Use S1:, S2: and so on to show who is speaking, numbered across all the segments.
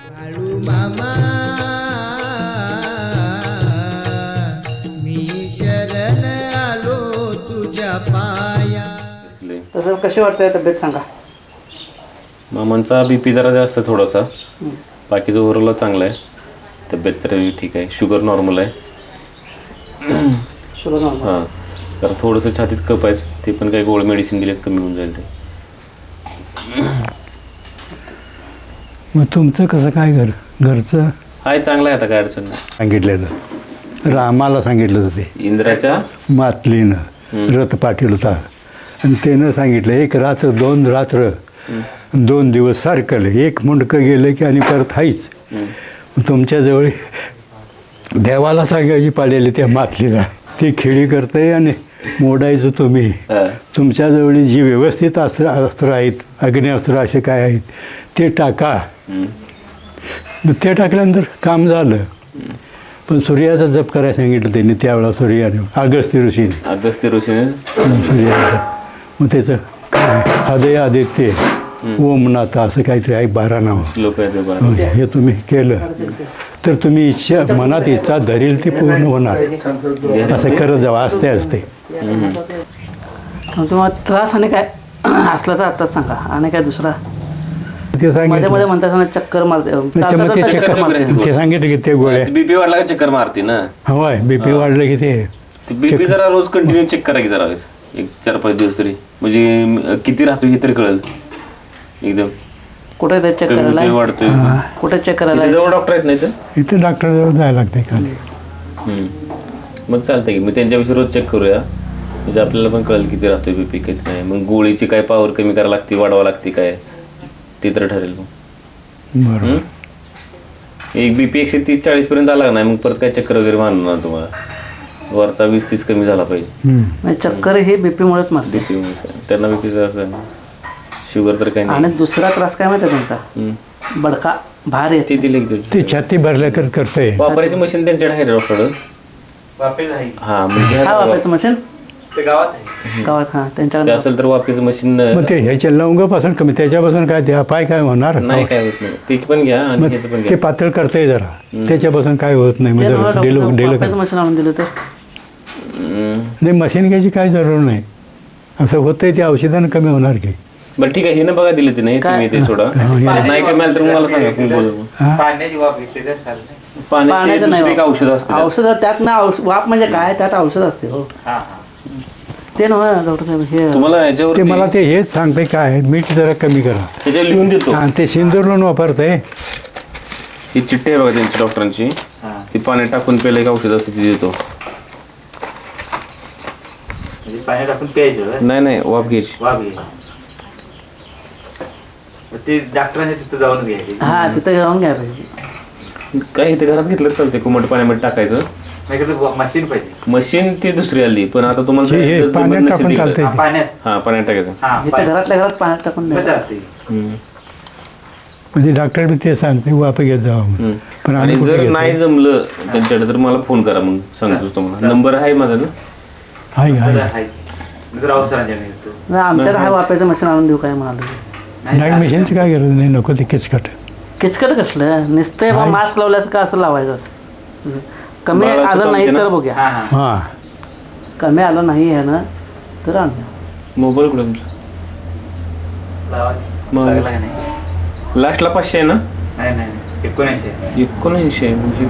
S1: बाळू मामा मी शरण आलो तुझ्या पाया.
S2: तसं कशी वाटते तब्येत सांगा.
S3: मामांचा बीपी जरा जास्त थोडासा, बाकीचं ओव्हरऑल चांगलं आहे. तब्येत तर ठीक आहे. शुगर नॉर्मल आहे.
S2: Sugar normal.
S3: हां, तर थोडंसं छातीत कप आहेत, ते पण काही गोळ मेडिसिन दिले कमी होऊन जाईल ते.
S4: मग तुमचं कसं काय घरचं
S3: आहे चांगलं आहे, आता काय अडचण नाही.
S4: सांगितलेलं रामाला सांगितलं होतं ते
S3: इंद्राच्या
S4: मातलीनं रथ पाटील होता आणि त्यानं सांगितलं 1 रात्र 2 रात्र 2 दिवस सारखं एक मुंडकं गेलं की आणि परत हाईच. तुमच्याजवळ देवाला सांगायची पाळलेली त्या मातलीला ती खेळी करते आणि मोडायचं तुम्ही. तुमच्याजवळ जी व्यवस्थित अस्त्र आहेत, अग्नेअस्त्र असे काय आहेत ते टाका. ते टाकल्यानंतर काम झालं. पण सूर्याचा जप करायला सांगितलं त्यांनी त्यावेळेला सूर्याने अगस्त्य ऋषीने सूर्याचं. मग त्याचं काय हृदय आदित्य ओमनाथ असं काहीतरी आहे 12 नाव. हे तुम्ही केलं तर तुम्ही इच्छा मनात इच्छा धरील ती पूर्ण होणार. असं करत जावं. असते
S2: तुम्हाला त्रास आणि काय असला तर आताच सांगा. आणि काय दुसरा
S4: ते सांगितलं
S2: मध्ये म्हणता चक्कर मारते
S4: ते सांगितलं की ते गोळ्या
S3: बीपी वाढला का चक्कर मारते ना.
S4: हवाय बीपी वाढलं की ते
S3: बीपी जरा रोज कंटिन्यू चेक करा की जरा वेळेस, 4-5 दिवस तरी, म्हणजे किती राहतो हे तरी कळेल एकदम.
S2: कुठे ते चेक करायला
S3: वाढतोय
S2: कुठे चेक करायला
S3: जवळ डॉक्टर आहेत नाही तर
S4: इथे डॉक्टरजवळ जायला लागतंय खाली.
S3: मग चालतंय की मग त्यांच्याविषयी रोज चेक करूया, म्हणजे आपल्याला पण कळेल किती राहतोय बीपी किती नाही. मग गोळीची काय पॉवर कमी करायला लागते वाढवा लागते काय ते तर ठरेल. मग
S4: बरोबर.
S3: एक बीपी 130-140 पर्यंत आला नाही मग परत काय चक्कर वगैरे मारणार तुम्हाला. वरचा 20-30 कमी झाला पाहिजे.
S2: चक्कर हे बीपी मुळेच मारते.
S3: बीपी त्यांना बीपीचं असं शुगर तर काही
S2: आणि
S3: नाही.
S2: दुसरा त्रास काय माहिती तुमचा बडका भार
S3: ते
S2: येते.
S3: दिले
S4: ते छाती भरल्याकर करतंय.
S3: वापरायची मशीन त्यांच्याकडे आहे डॉक्टर. हा म्हणजे
S2: हा वापरायचं मशीन
S5: गावात आहे.
S2: गावात. हा
S3: ते
S2: त्यांच्याकडे
S3: असेल तर वापरायचं मशीन.
S4: मग ते ह्याच्या लवंगापासून कमी त्याच्यापासून काय ते पाय काय होणार
S3: नाही काय होत नाही. ते पण घ्या आणि
S4: मग
S3: ह्याचं पण
S4: ते
S3: घ्या.
S4: पातळ करतंय जरा त्याच्यापासून काय होत नाही. म्हणजे डेलं
S2: मशीन आणून दिलं तर
S4: नाही मशीन घ्यायची काय जरूर नाही. असं होतंय ते औषधानं कमी होणार की.
S3: बरं ठीक आहे, हे ना बघा दिले ते नाही तुम्ही ते सोडा. नाही कमी आलं तर मला सांगा तुम्ही बोलू.
S5: पाण्याची वाफ घेतली तर चालते.
S2: पाण्याचं नाही
S3: एक औषध असतं.
S2: औषध त्यात ना वाप म्हणजे काय त्यात औषध असते. हो ते ना डॉक्टर साहेब हे
S3: तुम्हाला याच्यावर
S4: ते मला ते हेच सांगते काय मीठ जरा कमी करा.
S3: त्याच्यावर लिहून देतो.
S4: आणि ते सिंदूर लोण वापरतंय.
S3: ही चिठ्ठी आहे बघा त्यांची डॉक्टरांची. ती पाण्यात टाकून प्यायला एक औषध असते ती देतो.
S5: पाणी टाकून प्यायचं.
S3: नाही वाफ घ्यायची.
S5: वाफ घे. ते डॉक्टरांनी तिथं जाऊन घ्यायची.
S2: हा तिथं जाऊन घ्या पाहिजे.
S3: काय इथे घरात घेतलं चालते. कोमट पाण्यामध्ये टाकायचं.
S5: मशीन पाहिजे.
S3: मशीन ती दुसरी आली पण आता तुम्हाला
S4: हे पाण्यात टाकून चालतंय.
S5: पाण्यात.
S3: हा पाण्यात टाकायचं.
S2: इथं घरातल्या घरात पाण्यात टाकून द्या.
S5: चालते.
S4: म्हणजे डॉक्टर बी ते सांगते वाप घेत जावं. पण
S3: आणि
S4: आम्ही
S3: जर
S4: कुठे
S3: नाही जमलं त्यांच्याकडे तर मला फोन करा, मग सांगतो तुम्हाला. नंबर आहे माझा ना.
S4: हाय
S2: नाही, आमच्यात हा वापायचं मशीन आणून देऊ काय म्हणाले.
S4: नाही मशीनची काय गरज नाही. नको ते किचकट.
S2: किचकट कसलं नुसते मास्क लावल्यास का असं लावायचं असतं. कमी
S3: बाळाचं
S2: आलं
S3: काम
S2: नाही
S3: ते ना?
S2: तर बघूया.
S4: हा
S2: कमी आलं नाही आहे ना तर आणूया.
S3: मोबाईल कुठे तुमचा? लास्टला 500 आहे ना.
S5: नाही
S3: 19 आहे म्हणजे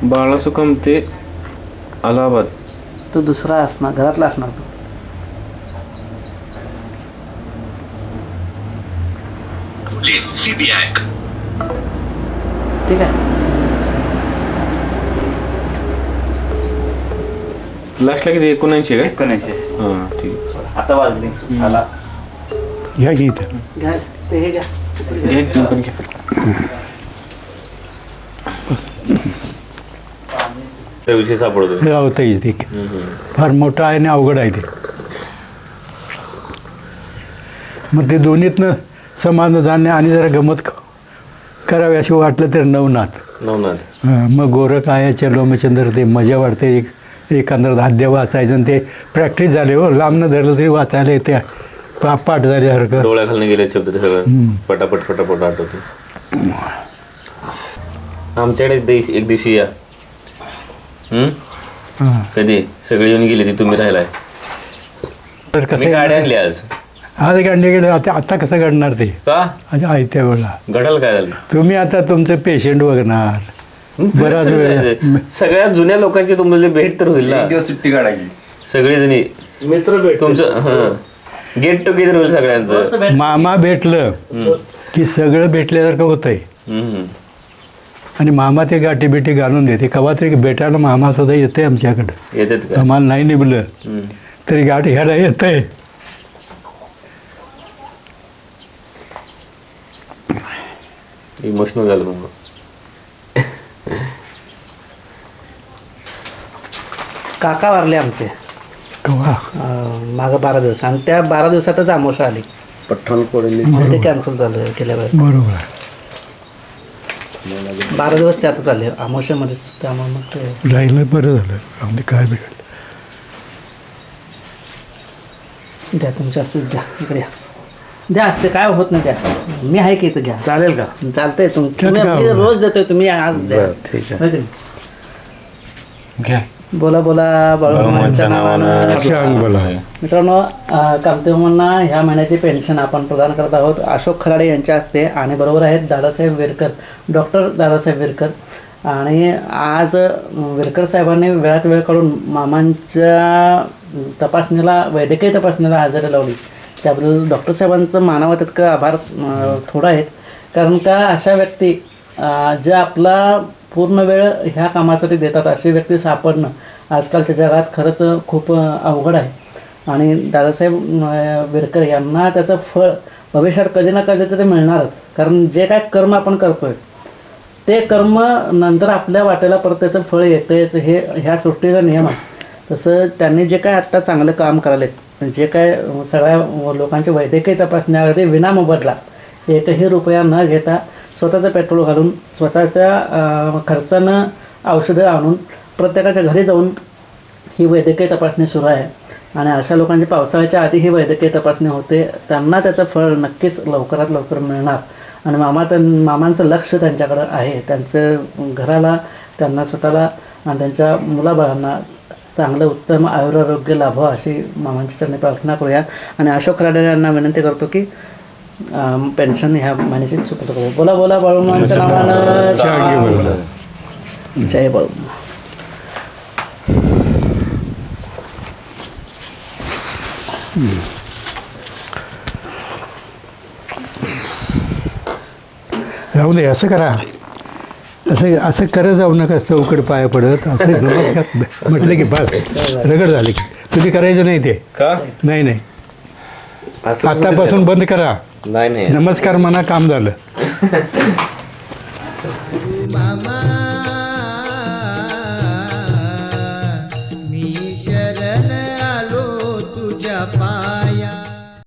S3: बाळासुकम ते अलाहाबाद.
S2: तो दुसरा असणार घरातला असणार तो. ठीक आहे.
S3: लास्टला किती 19 आहे का?
S5: 19.
S3: हा ठीक आहे.
S5: आता वाजली आला.
S4: घ्या की इथं.
S2: घ्या ते हे घ्या.
S3: घ्या तुम्ही पण घ्या. त्याविषयी सापडतो.
S4: लावता येईल ते. फार मोठं आहे आणि अवघड आहे ते. मग ते दोन्हीतनं समाधान आणि जरा गमत करावी अशी वाटलं तर नवनाथ
S3: नवनाथ
S4: मग गोरखायाच्या लोमचंद्र ते मजा वाटते एकंदर धाद्य वाचायचं आणि ते प्रॅक्टिस झाले हो लांबनं धरलं तरी वाचायला येते पाठ झाल्यासारखं
S3: डोळ्याखालनं गेले शब्द ते सगळं पटापट पटापट आठवते. आमच्याकडे एक दिवशी या
S4: हां
S3: कधी सगळे येऊन गेले ती तुम्ही राहिलाय.
S4: तर
S3: मी
S4: कसं
S3: गाडी आणली आज.
S4: आज गाडी गेलं आता कसं घडणार ते
S3: का
S4: आहे त्या वेळेला
S3: घडाल काय झालं.
S4: तुम्ही आता तुमचं पेशंट बघणार बराच वेळ
S3: सगळ्या जुन्या लोकांची तुम्हाला भेट तर होईल ना.
S5: दिवस सुट्टी काढायची
S3: सगळेजणी
S2: मित्र भेट
S3: तुमचं गेट टुगेदर होईल सगळ्यांचं.
S4: मामा भेटलं की सगळं भेटल्यासारखं होतंय आणि मामा ते गाठी बिठी घालून देते कवा तरी भेटायला मामा सुद्धा येते आमच्याकडं.
S3: येतात का.
S4: आम्हाला नाही निभलं तरी गाठी घ्यायला येतंय.
S3: इमोशनल झालं मग.
S2: काका वारले आमचे
S4: कवा
S2: मागं 12 दिवस आणि त्या 12 दिवसातच आमोशा आली.
S3: पठ्ठण पडली.
S2: मग ते कॅन्सल झालं गेल्या वेळेस.
S4: बरोबर आहे.
S2: 12 दिवस त्यातच आले आमोशामध्येच त्यामुळे मग ते
S4: राहिलं बरं झालं आम्ही काय बिघडलं.
S2: द्या तुमच्या असतील द्या इकडे या. द्या असते काय होत नाही द्या मी आहे की इथं घ्या. चालेल का चालतंय तुम्ही मी रोज देतोय तुम्ही आज द्या.
S3: ठीक आहे
S2: होय की नाही?
S3: घ्या.
S2: बोला बोला बाळूमामांच्या नावानं.
S4: सांग बोला.
S2: मित्रांनो कामतेमांना ह्या महिन्याची पेन्शन आपण प्रदान करत आहोत अशोक खराडे यांच्या हस्ते आणि बरोबर आहेत दादासाहेब विरकर डॉक्टर दादासाहेब विरकर. आणि आज विरकर साहेबांनी वेळात वेळ काढून मामांच्या तपासणीला वैद्यकीय तपासणीला हजेरी लावली त्याबद्दल डॉक्टर साहेबांचं मानावं तितकं आभार थोडं आहेत. कारण का अशा व्यक्ती ज्या आपला पूर्ण वेळ ह्या कामासाठी देतात अशी व्यक्ती सापडणं आजकालच्या जगात खरंच खूप अवघड आहे. आणि दादासाहेब विरकर यांना त्याचं फळ भविष्यात कधी ना कधी तरी मिळणारच. कारण जे काय कर्म आपण करतोय ते कर्म नंतर आपल्या वाटेला परत त्याचं फळ येतंच हे ह्या सृष्टीचा नियम आहे. तसं त्यांनी जे काय आत्ता चांगलं काम करायलेत जे काय सगळ्या लोकांची वैद्यकीय तपासणी अगदी विनामोबदला एकही रुपया न घेता स्वतःचं पेट्रोल घालून स्वतःच्या खर्चानं औषधं आणून प्रत्येकाच्या घरी जाऊन ही वैद्यकीय तपासणी सुरू आहे. आणि अशा लोकांची पावसाळ्याच्या आधी ही वैद्यकीय तपासणी होते त्यांना त्याचं फळ नक्कीच लवकरात लवकर मिळणार. आणि मामांचं लक्ष त्यांच्याकडं आहे त्यांचं घराला त्यांना स्वतःला आणि त्यांच्या मुलाबाळांना चांगलं उत्तम आयुरारोग्य लाभावं अशी मामांच्या चरणी प्रार्थना करूया. आणि अशोक खराडे यांना विनंती करतो की पेन्शन ह्या महिन्याची सुपूर्द करूया. बोला बोला बाळूमामांच्या नावानं जय बाळूमामा.
S4: जाऊ दे असं करा असं करत जाऊ नका चौकड पाया पडत असं नमस्कार म्हटलं की बस रगड झाली की तुम्ही करायचं नाही ते
S3: का
S4: नाही नाही आतापासून बंद करा.
S3: नाही
S4: नमस्कार म्हणा काम झालं.
S1: मामा